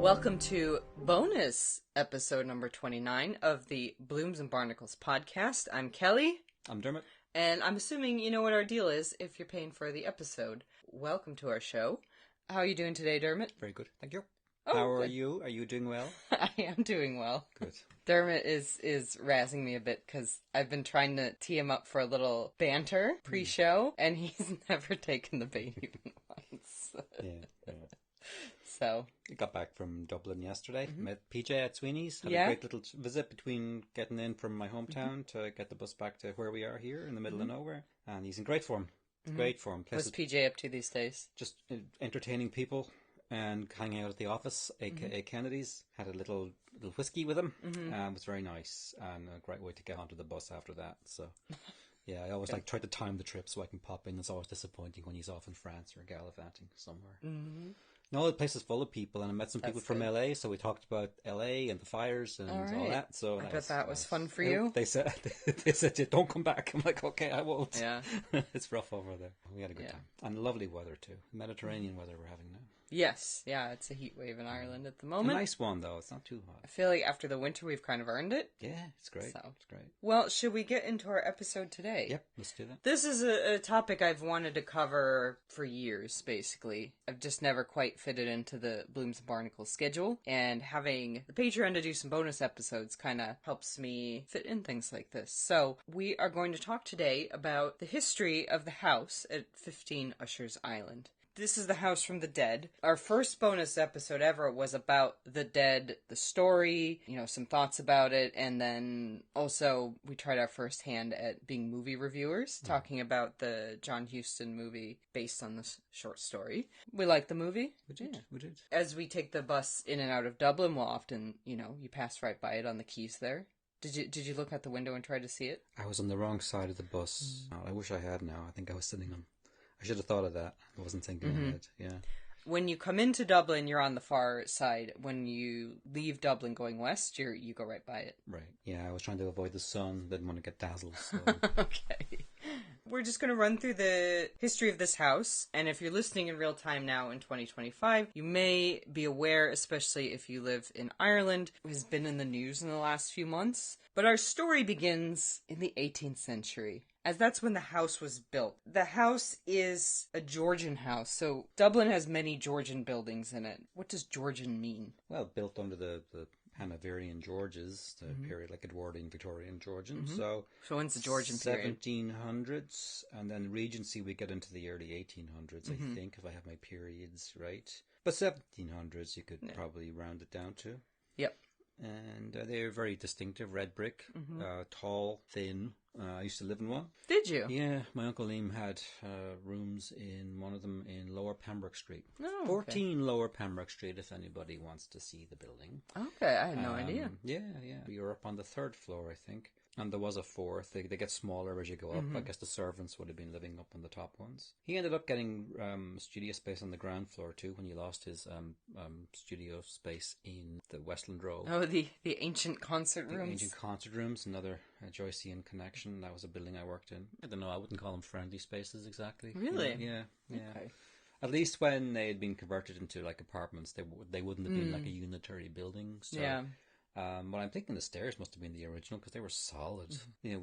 Welcome to bonus episode number 29 of the Blooms and Barnacles podcast. I'm Kelly. I'm Dermot. And I'm assuming you know what our deal is if you're paying for the episode. Welcome to our show. How are you doing today, Dermot? Very good, thank you. Oh, How are good. you? Are you doing well? I am doing well. Good. Dermot is razzing me a bit because I've been trying to tee him up for a little banter pre-show, and he's never taken the bait even once. Yeah. So I got back from Dublin yesterday. Met PJ at Sweeney's. Had Yeah. a great little visit between getting in from my hometown to get the bus back to where we are here in the middle of nowhere. And he's in great form. Great form. what's PJ up to these days? Just entertaining people and hanging out at the office, aka Kennedy's. Had a little whiskey with him. It was very nice and a great way to get onto the bus after that. So yeah, I always try to time the trip so I can pop in. It's always disappointing when he's off in France or gallivanting somewhere. No, the place is full of people, and I met some people from LA, so we talked about LA and the fires and all that. So I bet that was fun for you. They said, yeah, don't come back. I'm like, okay, I won't. Yeah. It's rough over there. We had a good time. And lovely weather, too. Mediterranean weather we're having now. Yes, yeah, it's a heat wave in Ireland at the A moment. nice one, though. It's not too I hot. feel like after the winter we've kind of earned it. Yeah, it's great. So. It's great. Well, should we get into our episode today? Yep, let's do that. This is a topic I've wanted to cover for years, basically. I've just never quite fitted into the Blooms and Barnacles schedule, and having the Patreon to do some bonus episodes kind of helps me fit in things like this. So, we are going to talk today about the history of the house at 15 Usher's Island. This is the house from the dead. Our first bonus episode ever was about the dead, the story, some thoughts about it, and then also we tried our first hand at being movie reviewers, talking about the John Huston movie based on this short story. We liked the movie. We did. As we take the bus in and out of Dublin, we'll often, you pass right by it on the quays there. Did you look out the window and try to see it? I was on the wrong side of the bus. I wish I had now. I think I was sitting on... I should have thought of that. I wasn't thinking ahead. Yeah. When you come into Dublin, you're on the far side. When you leave Dublin going west, you go right by it. Right. Yeah, I was trying to avoid the sun. Didn't want to get dazzled. So. Okay. We're just going to run through the history of this house. And if you're listening in real time now in 2025, you may be aware, especially if you live in Ireland, it has been in the news in the last few months. But our story begins in the 18th century, as that's when the house was built. The house is a Georgian house, so Dublin has many Georgian buildings in it. What does Georgian mean? Well, built under the Hanoverian Georges, the period like Edwardian, Victorian Georgian. So when's the Georgian period? 1700s, and then Regency we get into the early 1800s, I think, if I have my periods right. But 1700s you could probably round it down to. Yep. And they're very distinctive, red brick, tall, thin. I used to live in one. Did you? Yeah, my Uncle Liam had rooms in one of them in Lower Pembroke Street. Oh, okay. 14 Lower Pembroke Street, if anybody wants to see the building. Okay, I had no idea. Yeah. We were up on the third floor, I think. And there was a fourth. They get smaller as you go up. I guess the servants would have been living up on the top ones. He ended up getting studio space on the ground floor too when he lost his studio space in the Westland Row. Oh, the ancient concert rooms? The ancient concert rooms, another Joycean connection. That was a building I worked in. I don't know, I wouldn't call them friendly spaces exactly. Really? Yeah. Okay. At least when they had been converted into like apartments, they wouldn't have been like a unitary building. So. Yeah. But I'm thinking the stairs must have been the original because they were solid. They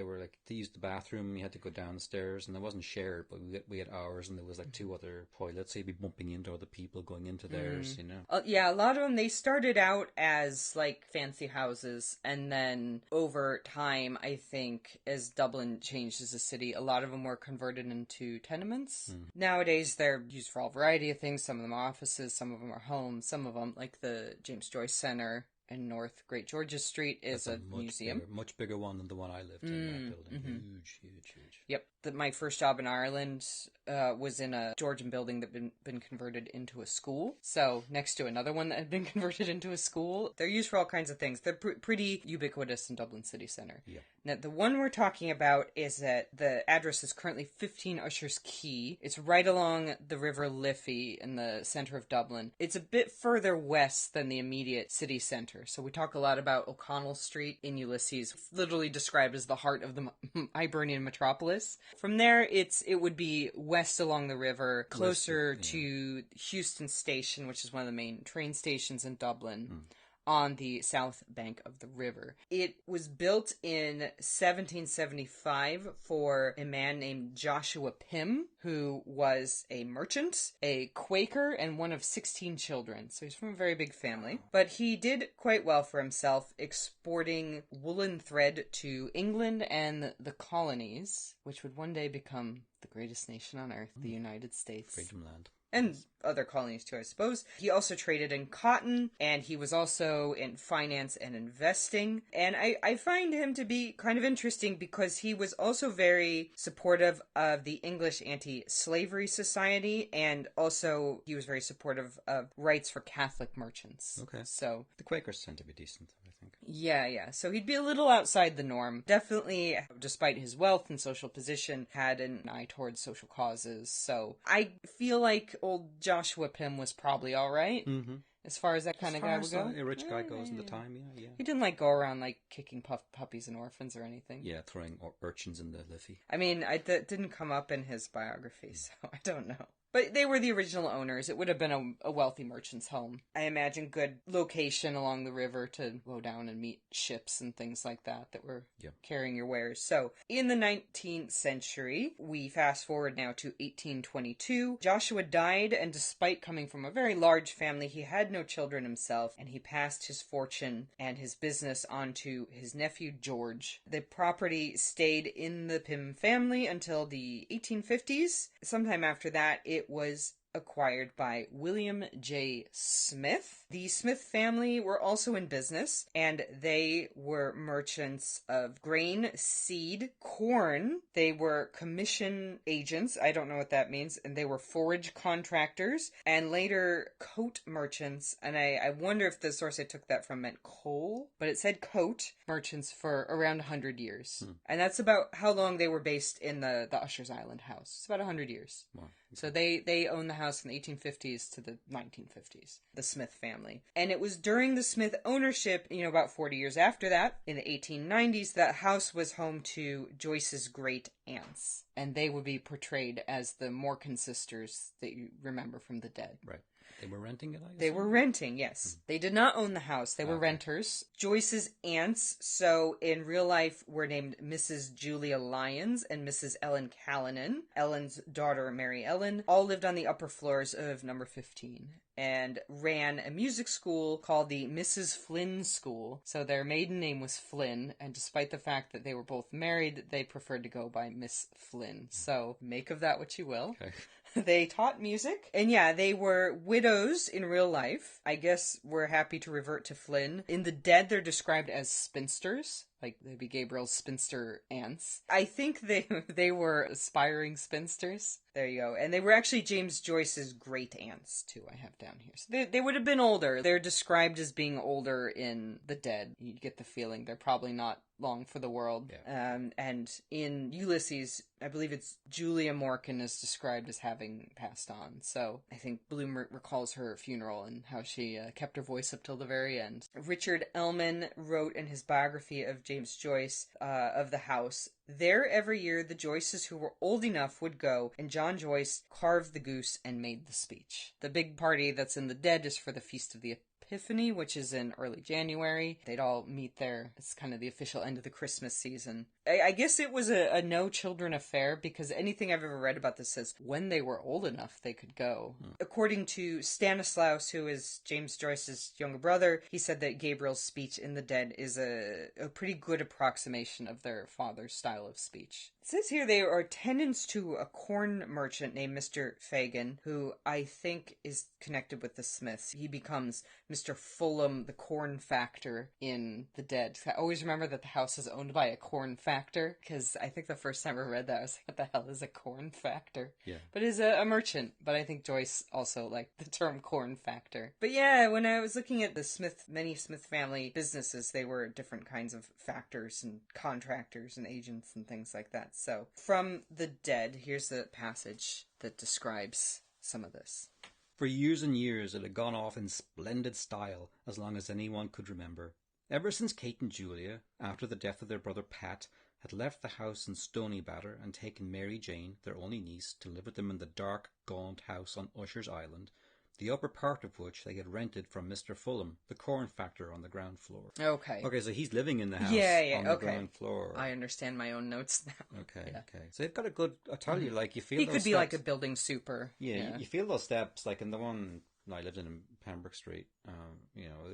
were like, they used the bathroom, you had to go down the stairs, and it wasn't shared, but we had ours, and there was like two other toilets, so you'd be bumping into other people going into theirs, Yeah, a lot of them, they started out as like fancy houses, and then over time, I think, as Dublin changed as a city, a lot of them were converted into tenements. Nowadays, they're used for all variety of things. Some of them are offices, some of them are homes, some of them, like the James Joyce Centre in North Great George's Street, is a museum. Much bigger one than the one I lived in, that building. Huge. Yep. My first job in Ireland was in a Georgian building that had been converted into a school. So next to another one that had been converted into a school. They're used for all kinds of things. They're pretty ubiquitous in Dublin city centre. Yeah. Now, the one we're talking about is that the address is currently 15 Usher's Quay. It's right along the River Liffey in the centre of Dublin. It's a bit further west than the immediate city centre. So we talk a lot about O'Connell Street in Ulysses, literally described as the heart of the Hibernian metropolis. From there, it would be west west along the river, closer to Houston Station, which is one of the main train stations in Dublin. On the south bank of the river. It was built in 1775 for a man named Joshua Pym, who was a merchant, a Quaker, and one of 16 children. So he's from a very big family. But he did quite well for himself, exporting woolen thread to England and the colonies, which would one day become the greatest nation on earth, the United States. Freedom land. And other colonies too, I suppose. He also traded in cotton, and he was also in finance and investing. And I find him to be kind of interesting because he was also very supportive of the English Anti-Slavery Society, and also he was very supportive of rights for Catholic merchants. Okay. So the Quakers tend to be decent, I think. Yeah. So he'd be a little outside the norm. Definitely, despite his wealth and social position, had an eye towards social causes. So I feel like old Joshua Pym was probably all right. Mm-hmm. As far as that kind of guy would go. A rich guy goes in the time, yeah. He didn't, go around, kicking puppies and orphans or anything. Yeah, throwing urchins in the Liffey. I mean, that didn't come up in his biography, so I don't know. But they were the original owners. It would have been a wealthy merchant's home. I imagine good location along the river to go down and meet ships and things like that were carrying your wares. So, in the 19th century, we fast forward now to 1822. Joshua died, and despite coming from a very large family, he had no children himself, and he passed his fortune and his business on to his nephew, George. The property stayed in the Pym family until the 1850s. Sometime after that, it was acquired by William J. Smith. The Smith family were also in business, and they were merchants of grain, seed, corn. They were commission agents. I don't know what that means. And they were forage contractors, and later coat merchants. And I wonder if the source I took that from meant coal, but it said coat merchants for around 100 years. And that's about how long they were based in the Usher's Island house. It's about 100 years. Wow. So they owned the house from the 1850s to the 1950s, the Smith family. And it was during the Smith ownership, about 40 years after that, in the 1890s, that house was home to Joyce's great aunts. And they would be portrayed as the Morkan sisters that you remember from the dead. Right. They were renting it, I guess? They were renting, yes. They did not own the house. They were renters. Joyce's aunts, so in real life, were named Mrs. Julia Lyons and Mrs. Ellen Callanan. Ellen's daughter, Mary Ellen, all lived on the upper floors of number 15 and ran a music school called the Mrs. Flynn School. So their maiden name was Flynn, and despite the fact that they were both married, they preferred to go by Miss Flynn. So make of that what you will. Okay. They taught music, and they were widows in real life. I guess we're happy to revert to Flynn. In the dead, they're described as spinsters. Like, they'd be Gabriel's spinster aunts. I think they were aspiring spinsters. There you go. And they were actually James Joyce's great aunts, too, I have down here. So they would have been older. They're described as being older in the dead. You get the feeling they're probably not long for the world. Yeah. And in Ulysses, I believe it's Julia Morkan is described as having passed on. So I think Bloom recalls her funeral and how she kept her voice up till the very end. Richard Ellman wrote in his biography of James Joyce of the house, "There every year the Joyces who were old enough would go, and John Joyce carved the goose and made the speech." The big party that's in the dead is for the Feast of the Epiphany, which is in early January. They'd all meet there. It's kind of the official end of the Christmas season. I guess it was a no children affair, because anything I've ever read about this says when they were old enough they could go. According to Stanislaus, who is James Joyce's younger brother, he said that Gabriel's speech in the dead is a pretty good approximation of their father's style of speech. It says here they are tenants to a corn merchant named Mr. Fagan, who I think is connected with the Smiths. He becomes Mr. Fulham, the corn factor in the dead. I always remember that the house is owned by a corn factor, because I think the first time I read that I was like, what the hell is a corn factor? Yeah. But it's a merchant, but I think Joyce also liked the term corn factor. But yeah, when I was looking at the many Smith family businesses, they were different kinds of factors and contractors and agents and things like that. So from the dead, here's the passage that describes some of this. For years and years it had gone off in splendid style, as long as anyone could remember. Ever since Kate and Julia, after the death of their brother Pat, had left the house in Stoneybatter and taken Mary Jane, their only niece, to live with them in the dark, gaunt house on Usher's Island, the upper part of which they had rented from Mr. Fulham, the corn factor on the ground floor. Okay. Okay, so he's living in the house on the ground floor. I understand my own notes now. Okay. So they've got a good, I tell you, like, you feel He those could be steps, like a building super. Yeah, you feel those steps, like in the one I lived in Pembroke Street.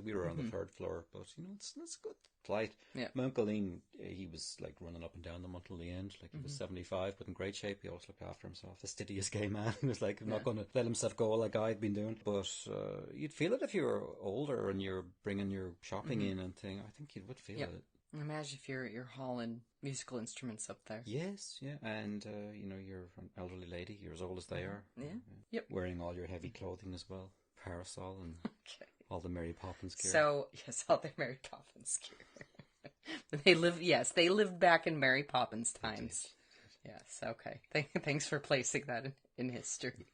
We were on the third floor, but, it's good flight. Yeah. My Uncle Ian, he was, like, running up and down them until the end. Like, he was 75, but in great shape. He always looked after himself. The steadiest gay man. He was, like, not going to let himself go like I'd been doing. But you'd feel it if you were older and you're bringing your shopping in and thing. I think you would feel it. Imagine if you're hauling musical instruments up there. Yes, yeah. And, you're an elderly lady. You're as old as they are. Yeah. Yep. Wearing all your heavy clothing as well. Parasol and all the Mary Poppins gear. So, yes, all the Mary Poppins gear. They lived back in Mary Poppins times. Yes, okay. Thanks for placing that in history.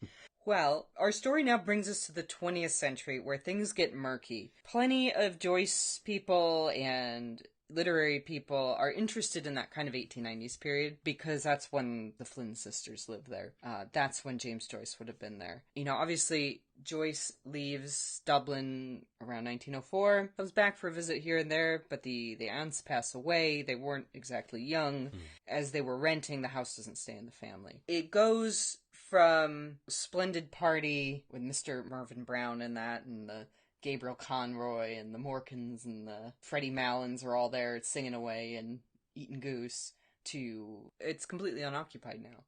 Well, our story now brings us to the 20th century where things get murky. Plenty of Joyce people and literary people are interested in that kind of 1890s period because that's when the Flynn sisters lived there. That's when James Joyce would have been there. Obviously, Joyce leaves Dublin around 1904, comes back for a visit here and there, but the aunts pass away. They weren't exactly young. As they were renting, the house doesn't stay in the family. It goes from splendid party with Mr. Marvin Brown and the Gabriel Conroy and the Morkins and the Freddie Mallons are all there singing away and eating goose to it's completely unoccupied now.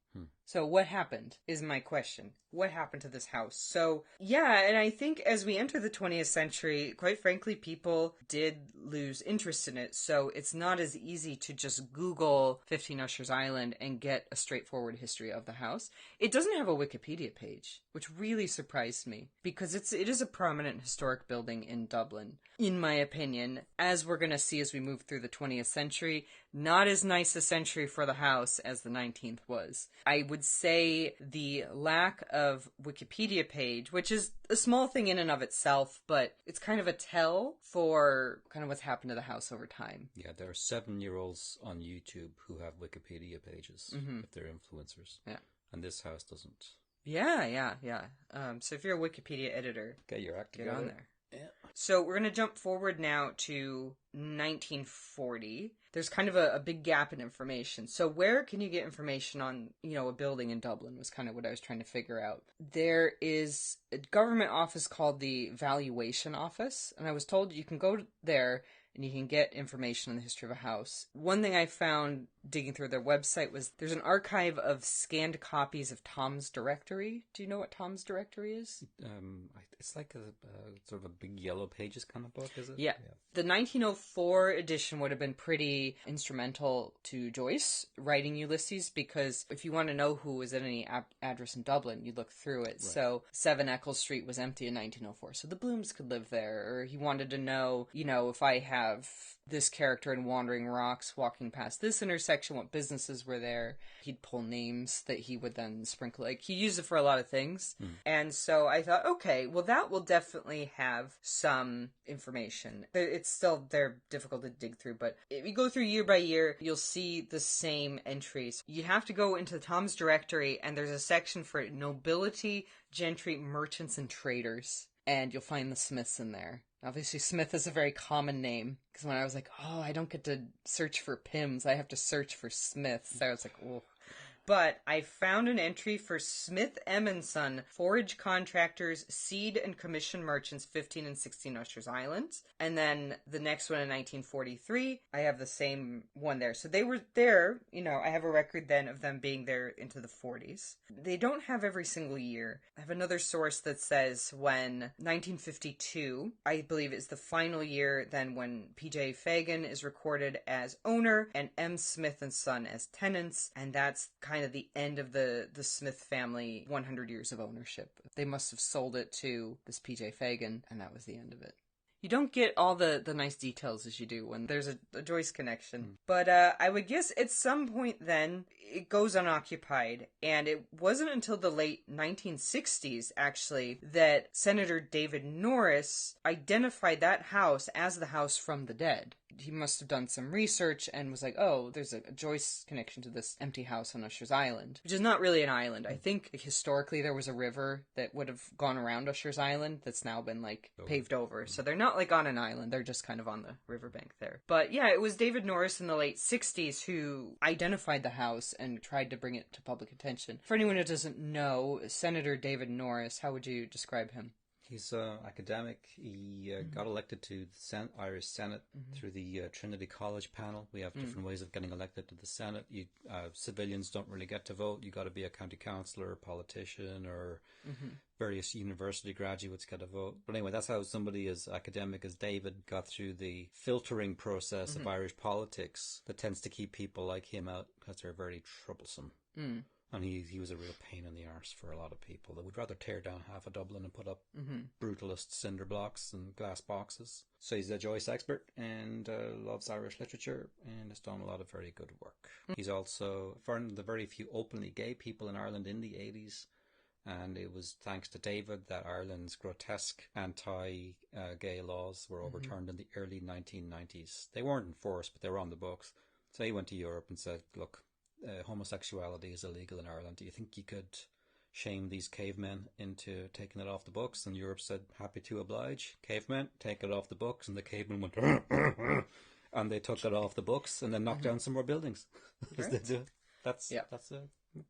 So what happened is my question. What happened to this house? So, yeah, and I think as we enter the 20th century, quite frankly, people did lose interest in it. So it's not as easy to just Google 15 Usher's Island and get a straightforward history of the house. It doesn't have a Wikipedia page, which really surprised me because it is a prominent historic building in Dublin. In my opinion, as we're going to see as we move through the 20th century, not as nice a century for the house as the 19th was. I would say the lack of Wikipedia page, which is a small thing in and of itself, but it's kind of a tell for kind of what's happened to the house over time. Yeah, there are 7-year-olds on YouTube who have Wikipedia pages if they're influencers. Yeah. And this house doesn't. Yeah. So if you're a Wikipedia editor, get your act together. Get on there. Yeah. So we're going to jump forward now to 1940. There's kind of a big gap in information. So where can you get information on, a building in Dublin was kind of what I was trying to figure out. There is a government office called the Valuation Office, and I was told you can go there and you can get information on the history of a house. One thing I found digging through their website was there's an archive of scanned copies of Tom's Directory. Do you know what Tom's Directory is? It's like a sort of a big yellow pages kind of book, is it? Yeah. The 1904 edition would have been pretty instrumental to Joyce writing Ulysses because if you want to know who was at any address in Dublin, you look through it. Right. So 7 Eccles Street was empty in 1904, so the Blooms could live there. Or he wanted to know, if I have this character in Wandering Rocks walking past this intersection, what businesses were there. He'd pull names that he would then sprinkle. Like, he used it for a lot of things. And so I thought, okay, well, that will definitely have some information. They're difficult to dig through, but if you go through year by year, you'll see the same entries. You have to go into Tom's Directory, and there's a section for nobility, gentry, merchants, and traders. And you'll find the Smiths in there. Obviously, Smith is a very common name, because when I was like, I don't get to search for Pims, I have to search for Smiths. So I was like, oh. But I found an entry for Smith M & Son, forage contractors, seed and commission merchants, 15 and 16 Usher's Island. And then the next one in 1943, I have the same one there. So they were there, I have a record then of them being there into the 40s. They don't have every single year. I have another source that says when 1952, I believe is the final year then when P.J. Fagan is recorded as owner and M. Smith & Son as tenants. And that's kind of the end of the Smith family 100 years of ownership. They must have sold it to this P.J. Fagan, and that was the end of it. You don't get all the nice details as you do when there's a Joyce connection. But I would guess at some point then, it goes unoccupied. And it wasn't until the late 1960s, actually, that Senator David Norris identified that house as the house from the dead. he must have done some research and was like, oh, there's a Joyce connection to this empty house on Usher's Island, which is not really an island. I think historically there was a river that would have gone around Usher's Island that's now been like paved over. So they're not like on an island. They're just kind of on the riverbank there. But yeah, it was David Norris in the late 60s who identified the house and tried to bring it to public attention. For anyone who doesn't know, Senator David Norris, how would you describe him? He's an academic. He got elected to the Irish Senate through the Trinity College panel. We have different ways of getting elected to the Senate. Civilians don't really get to vote. You got to be a county councillor, a politician, or various university graduates get a vote. But anyway, that's how somebody as academic as David got through the filtering process of Irish politics that tends to keep people like him out because they're very troublesome. And he was a real pain in the arse for a lot of people that would rather tear down half of Dublin and put up brutalist cinder blocks and glass boxes. So he's a Joyce expert and loves Irish literature and has done a lot of very good work. He's also one of the very few openly gay people in Ireland in the 80s. And it was thanks to David that Ireland's grotesque anti-gay laws were overturned in the early 1990s. They weren't enforced, but they were on the books. So he went to Europe and said, look, homosexuality is illegal in Ireland. Do you think you could shame these cavemen into taking it off the books? And Europe said, happy to oblige. Cavemen, take it off the books. And the cavemen went, and they took it off the books and then knocked down some more buildings. Right. That's it.